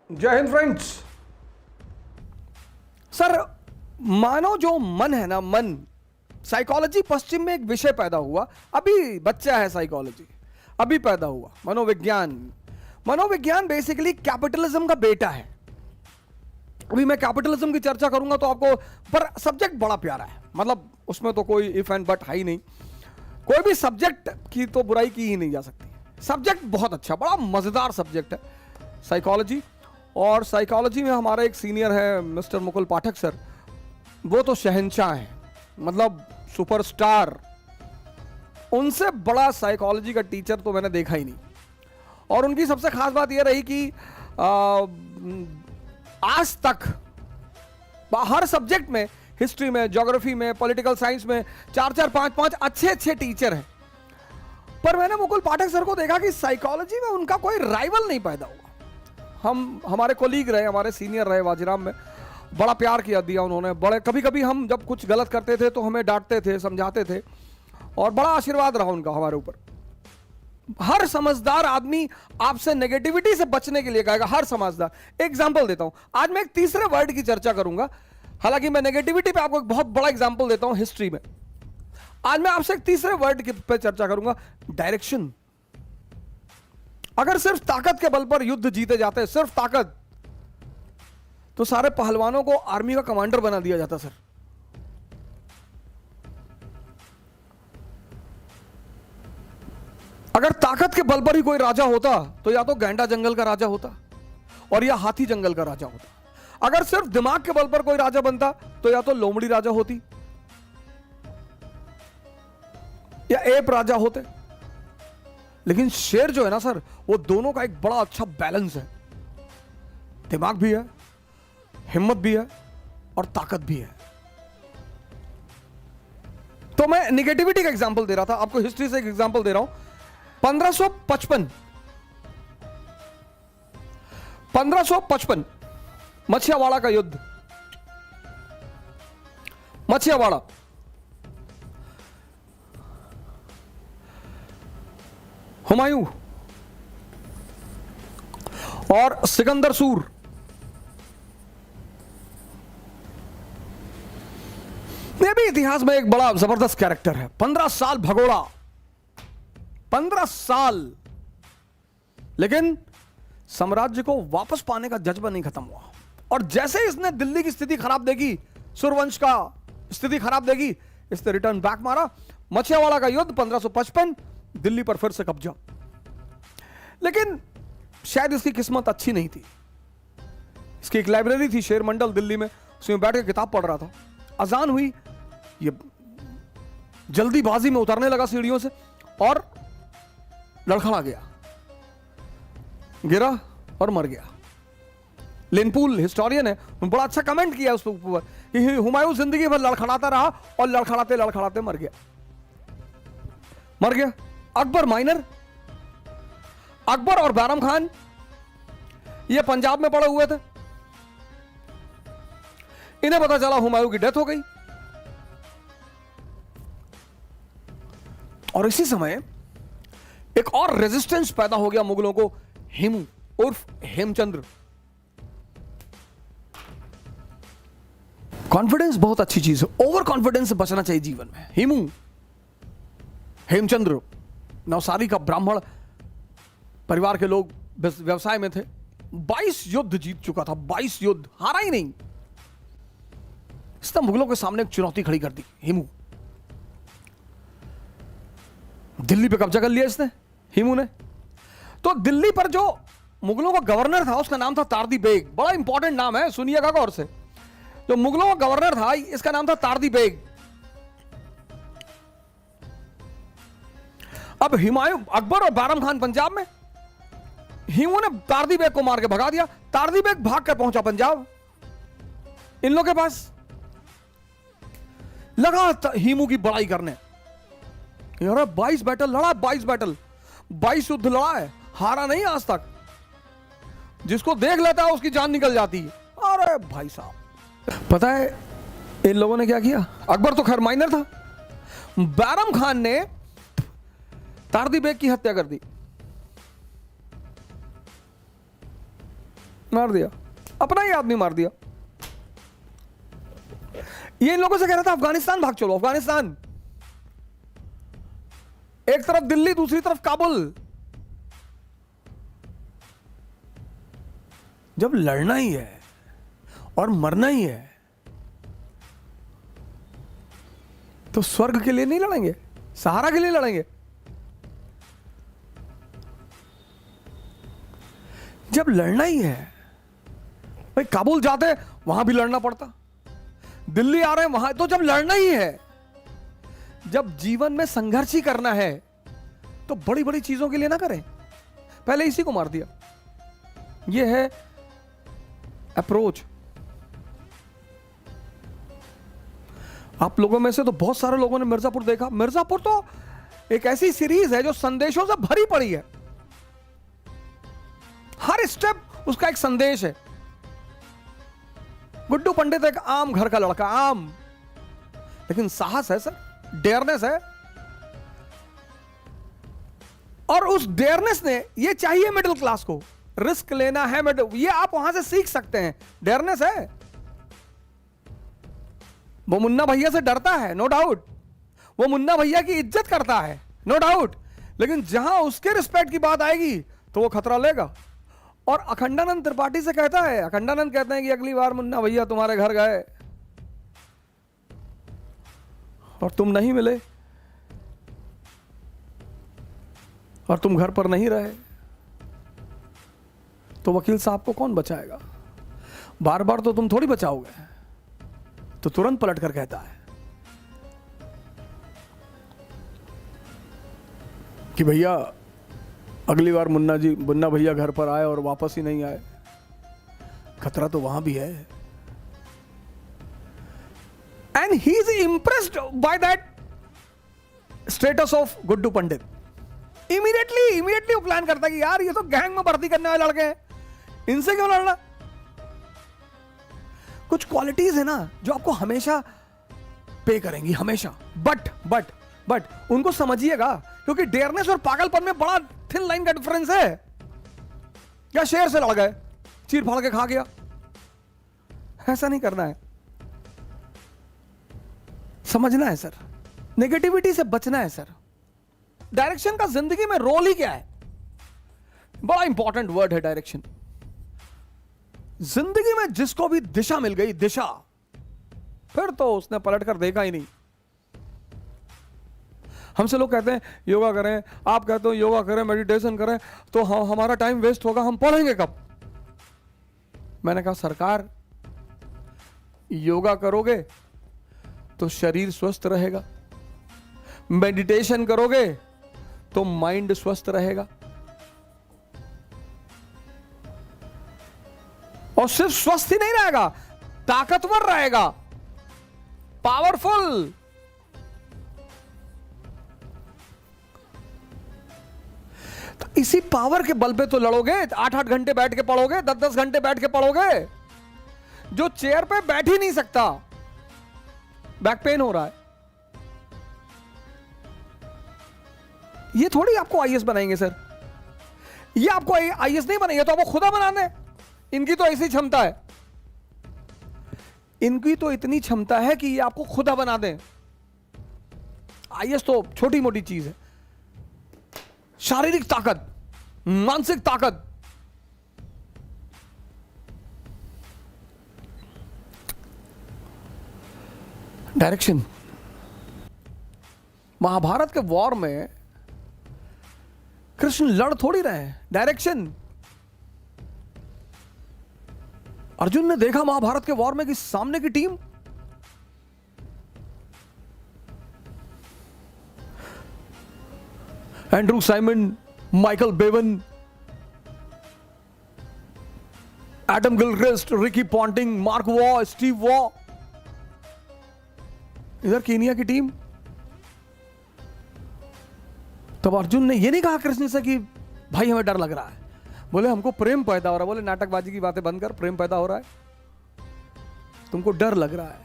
जय Hind friends. Sir, मानो जो मन है ना, मन, साइकोलॉजी पश्चिम में एक विषय पैदा हुआ। अभी बच्चा है साइकोलॉजी, अभी पैदा हुआ। मनोविज्ञान, मनोविज्ञान बेसिकली कैपिटलिज्म का बेटा है। अभी मैं कैपिटलिज्म की चर्चा करूंगा तो आपको, पर सब्जेक्ट बड़ा प्यारा है, मतलब उसमें तो कोई इफ एंड बट है ही नहीं। कोई भी सब्जेक्ट की तो बुराई की ही नहीं जा सकती। सब्जेक्ट बहुत अच्छा, बड़ा मजेदार सब्जेक्ट है साइकोलॉजी। और साइकोलॉजी में हमारा एक सीनियर है मिस्टर मुकुल पाठक सर, वो तो शहंशाह हैं, मतलब सुपरस्टार। उनसे बड़ा साइकोलॉजी का टीचर तो मैंने देखा ही नहीं। और उनकी सबसे खास बात यह रही कि आज तक हर सब्जेक्ट में, हिस्ट्री में, ज्योग्राफी में, पॉलिटिकल साइंस में 4-4, 5-5 अच्छे टीचर हैं। पर मैंने मुकुल पाठक सर को देखा कि साइकोलॉजी में उनका कोई राइवल नहीं पैदा हुआ। हमारे कोलीग रहे, हमारे सीनियर रहे वाजीराम में, बड़ा प्यार किया दिया उन्होंने। बड़े कभी कभी हम जब कुछ गलत करते थे तो हमें डांटते थे, समझाते थे, और बड़ा आशीर्वाद रहा उनका हमारे ऊपर। हर समझदार आदमी आपसे नेगेटिविटी से बचने के लिए कहेगा, हर समझदार। एग्जांपल देता हूं, आज मैं एक तीसरे वर्ड की चर्चा करूंगा। हालांकि मैं नेगेटिविटी पे आपको एक बहुत बड़ा एग्जांपल देता हूं हिस्ट्री में। आज मैं आपसे एक तीसरे वर्ड पे चर्चा करूंगा, डायरेक्शन। अगर सिर्फ ताकत के बल पर युद्ध जीते जाते, सिर्फ ताकत, तो सारे पहलवानों को आर्मी का कमांडर बना दिया जाता सर। अगर ताकत के बल पर ही कोई राजा होता तो या तो गैंडा जंगल का राजा होता और या हाथी जंगल का राजा होता। अगर सिर्फ दिमाग के बल पर कोई राजा बनता तो या तो लोमड़ी राजा होती या एप राजा होते। लेकिन शेर जो है ना सर, वो दोनों का एक बड़ा अच्छा बैलेंस है। दिमाग भी है, हिम्मत भी है, और ताकत भी है। तो मैं निगेटिविटी का एग्जांपल दे रहा था, आपको हिस्ट्री से एक एग्जांपल दे रहा हूं। 1555 मछियावाड़ा का युद्ध। मछियावाड़ा, हुमायूं और सिकंदर सूर, ये भी इतिहास में एक बड़ा जबरदस्त कैरेक्टर है। 15 साल भगोड़ा, 15 साल, लेकिन साम्राज्य को वापस पाने का जज्बा नहीं खत्म हुआ। और जैसे इसने दिल्ली की स्थिति खराब देखी, सूर्यवंश का स्थिति खराब देखी, इसने रिटर्न बैक मारा। मछियावाड़ा का युद्ध 1555, दिल्ली पर फिर से कब्जा। लेकिन शायद इसकी किस्मत अच्छी नहीं थी। इसकी एक लाइब्रेरी थी शेर मंडल दिल्ली में, उसमें बैठ के किताब पढ़ रहा था। अजान हुई, ये जल्दीबाजी में उतरने लगा सीढ़ियों से और लड़खड़ा गया, गिरा और मर गया। लेनपूल हिस्टोरियन है, बड़ा अच्छा कमेंट किया उसके ऊपर कि हुमायूं जिंदगी भर लड़खड़ाता रहा और लड़खड़ाते लड़खड़ाते मर गया। मर गया। अकबर माइनर, अकबर और बैरम खान ये पंजाब में पड़े हुए थे। इन्हें पता चला हुमायूं की डेथ हो गई। और इसी समय एक और रेजिस्टेंस पैदा हो गया मुगलों को, हेमू उर्फ हेमचंद्र। कॉन्फिडेंस बहुत अच्छी चीज है, ओवर कॉन्फिडेंस से बचना चाहिए जीवन में। हेमू, हेमचंद्र नवसारी का ब्राह्मण परिवार के लोग, व्यवसाय में थे। 22 युद्ध जीत चुका था, 22 युद्ध, हारा ही नहीं। इसने मुगलों के सामने एक चुनौती खड़ी कर दी। हेमू, दिल्ली पे कब्जा कर लिया इसने, हेमू ने। तो दिल्ली पर जो मुगलों का गवर्नर था उसका नाम था तारदी बेग। बड़ा इंपॉर्टेंट नाम है, सुनिएगा गौर से। जो मुगलों का गवर्नर था इसका नाम था तारदी बेग। अब हुमायूं, अकबर और बैरम खान पंजाब में, हेमू ने तारदी बेग को मार के भगा दिया। तारदी बेग भाग कर पहुंचा पंजाब इन लोगों के पास, लगा हेमू की बड़ाई करने। यार 22 बैटल लड़ा, 22 बैटल, 22 युद्ध लड़ा है, हारा नहीं आज तक। जिसको देख लेता है उसकी जान निकल जाती है। अरे भाई साहब, पता है इन लोगों ने क्या किया? अकबर तो खैर माइनर था, बैरम खान ने तारदी बेग की हत्या कर दी। मार दिया, अपना ही आदमी मार दिया। ये इन लोगों से कह रहा था अफगानिस्तान भाग चलो, अफगानिस्तान। एक तरफ दिल्ली, दूसरी तरफ काबुल। जब लड़ना ही है और मरना ही है तो स्वर्ग के लिए नहीं लड़ेंगे, सहारा के लिए लड़ेंगे। जब लड़ना ही है भाई, काबुल जाते वहां भी लड़ना पड़ता, दिल्ली आ रहे हैं वहां, तो जब लड़ना ही है, जब जीवन में संघर्ष ही करना है तो बड़ी बड़ी चीजों के लिए ना करें। पहले इसी को मार दिया। यह है अप्रोच। आप लोगों में से तो बहुत सारे लोगों ने मिर्जापुर देखा। मिर्जापुर तो एक ऐसी सीरीज है जो संदेशों से भरी पड़ी है। हर स्टेप उसका एक संदेश है। गुड्डू पंडित एक आम घर का लड़का, आम, लेकिन साहस है सर, डेयरनेस है। और उस डेयरनेस ने, ये चाहिए मिडिल क्लास को, रिस्क लेना है, ये आप वहां से सीख सकते हैं, डेयरनेस है। वो मुन्ना भैया से डरता है, नो डाउट। वो मुन्ना भैया की इज्जत करता है, नो डाउट। लेकिन जहां उसके रिस्पेक्ट की बात आएगी तो वो खतरा लेगा। और अखंडानंद त्रिपाठी से कहता है, अखंडानंद कहते हैं कि अगली बार मुन्ना भैया तुम्हारे घर गए और तुम नहीं मिले और तुम घर पर नहीं रहे तो वकील साहब को कौन बचाएगा? बार बार तो तुम थोड़ी बचाओगे। तो तुरंत पलट कर कहता है कि भैया अगली बार मुन्ना भैया घर पर आए और वापस ही नहीं आए, खतरा तो वहां भी है। And he is impressed by that status of Guddu Pandit. Immediately वो प्लान करता है कि यार ये तो गैंग में भर्ती करने वाले लड़के हैं, इनसे क्यों लड़ना। कुछ क्वालिटीज है ना जो आपको हमेशा पे करेंगी, हमेशा। बट उनको समझिएगा, क्योंकि डेयरनेस और पागलपन में बड़ा थिन लाइन का डिफरेंस है। या शेर से लड़ गए, चीर फाड़ के खा गया, ऐसा नहीं करना है। समझना है सर, नेगेटिविटी से बचना है सर। डायरेक्शन का जिंदगी में रोल ही क्या है? बड़ा इंपॉर्टेंट वर्ड है डायरेक्शन। जिंदगी में जिसको भी दिशा मिल गई, दिशा, फिर तो उसने पलट कर देखा ही नहीं। हमसे लोग कहते हैं योगा करें, आप कहते हो योगा करें, मेडिटेशन करें, तो हमारा टाइम वेस्ट होगा, हम पढ़ेंगे कब? मैंने कहा सरकार, योगा करोगे तो शरीर स्वस्थ रहेगा, मेडिटेशन करोगे तो माइंड स्वस्थ रहेगा, और सिर्फ स्वस्थ ही नहीं रहेगा, ताकतवर रहेगा, पावरफुल। तो इसी पावर के बल पे तो लड़ोगे। 8-8 घंटे बैठ के पढ़ोगे, 10-10 घंटे बैठ के पढ़ोगे। जो चेयर पे बैठ ही नहीं सकता, बैक पेन हो रहा है, ये थोड़ी आपको आईएएस बनाएंगे सर। ये आपको आईएएस नहीं बनाएंगे, तो आपको खुदा बना दे। इनकी तो ऐसी क्षमता है, इनकी तो इतनी क्षमता है कि ये आपको खुदा बना दें। आईएएस तो छोटी मोटी चीज है। शारीरिक ताकत, मानसिक ताकत, डायरेक्शन। महाभारत के वॉर में कृष्ण लड़ थोड़ी रहे हैं, डायरेक्शन। अर्जुन ने देखा महाभारत के वॉर में कि सामने की team Andrew Simon, Michael Bevan, Adam Gilchrist, Ricky Ponting, mark Waugh, Steve Waugh, इधर कीनिया की टीम। तब अर्जुन ने यह नहीं कहा कृष्ण से कि भाई हमें डर लग रहा है, बोले हमको प्रेम पैदा हो रहा है। बोले नाटकबाजी की बातें बंद कर, प्रेम पैदा हो रहा है, तुमको डर लग रहा है।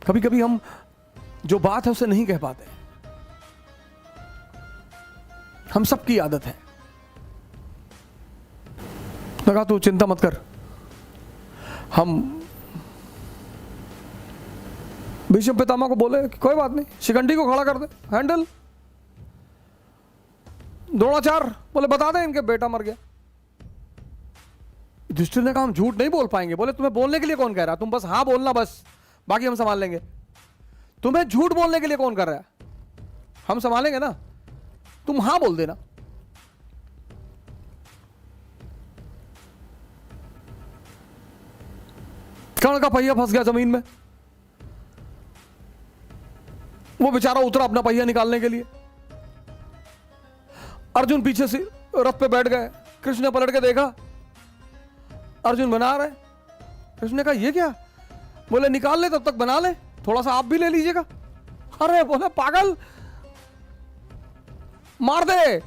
कभी कभी हम जो बात है उसे नहीं कह पाते, हम सबकी आदत है। उसने कहा तू चिंता मत कर, हम भीष्म पितामह को बोले कि कोई बात नहीं, शिखंडी को खड़ा कर दे, हैंडल। द्रोणाचार्य बोले बता दे इनके बेटा मर गया। युधिष्ठिर ने कहा हम झूठ नहीं बोल पाएंगे। बोले तुम्हें बोलने के लिए कौन कह रहा है, तुम बस हाँ बोलना, बस बाकी हम संभाल लेंगे। तुम्हें झूठ बोलने के लिए कौन कर रहा है, हम संभालेंगे ना, तुम हाँ बोल देना। कर्ण का पहिया फंस गया जमीन में, वो बेचारा उतरा अपना पहिया निकालने के लिए। अर्जुन पीछे से रथ पे बैठ गए। कृष्ण ने पलट के देखा, अर्जुन बना रहे। कृष्ण ने कहा ये क्या? बोले निकाल ले तब तक बना ले, थोड़ा सा आप भी ले लीजिएगा। अरे बोले पागल, मार दे।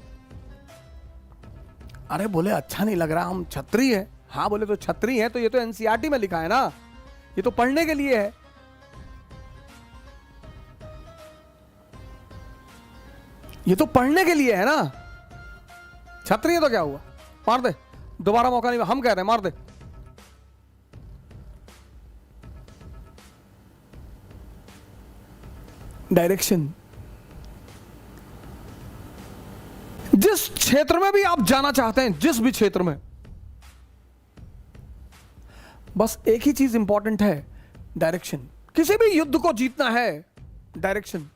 अरे बोले अच्छा नहीं लग रहा, हम छत्री हैं। हाँ बोले तो छत्री हैं तो ये तो एनसीईआरटी में लिखा है ना, ये तो पढ़ने के लिए है। ये तो पढ़ने के लिए है ना, छत्री है तो क्या हुआ, मार दे, दोबारा मौका नहीं, हम कह रहे हैं मार दे। डायरेक्शन, जिस क्षेत्र में भी आप जाना चाहते हैं, जिस भी क्षेत्र में, बस एक ही चीज इंपॉर्टेंट है, डायरेक्शन। किसी भी युद्ध को जीतना है, डायरेक्शन।